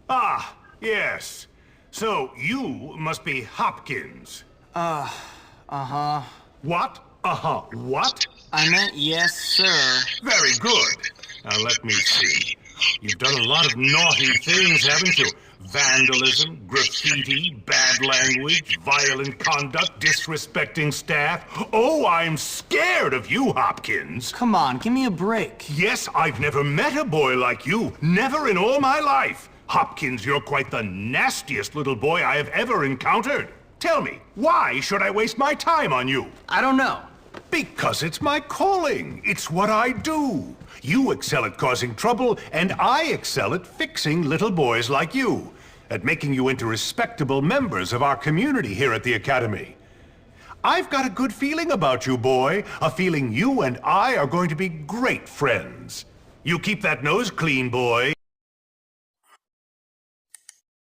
Ah, yes. So, you must be Hopkins. Uh-huh. What? Uh-huh. What? I meant yes, sir. Very good. Now let me see. You've done a lot of naughty things, haven't you? Vandalism, graffiti, bad language, violent conduct, disrespecting staff. Oh, I'm scared of you, Hopkins. Come on, give me a break. Yes, I've never met a boy like you. Never in all my life. Hopkins, you're quite the nastiest little boy I have ever encountered. Tell me, why should I waste my time on you? I don't know. Because it's my calling. It's what I do. You excel at causing trouble, and I excel at fixing little boys like you, at making you into respectable members of our community here at the Academy. I've got a good feeling about you, boy. A feeling you and I are going to be great friends. You keep that nose clean, boy.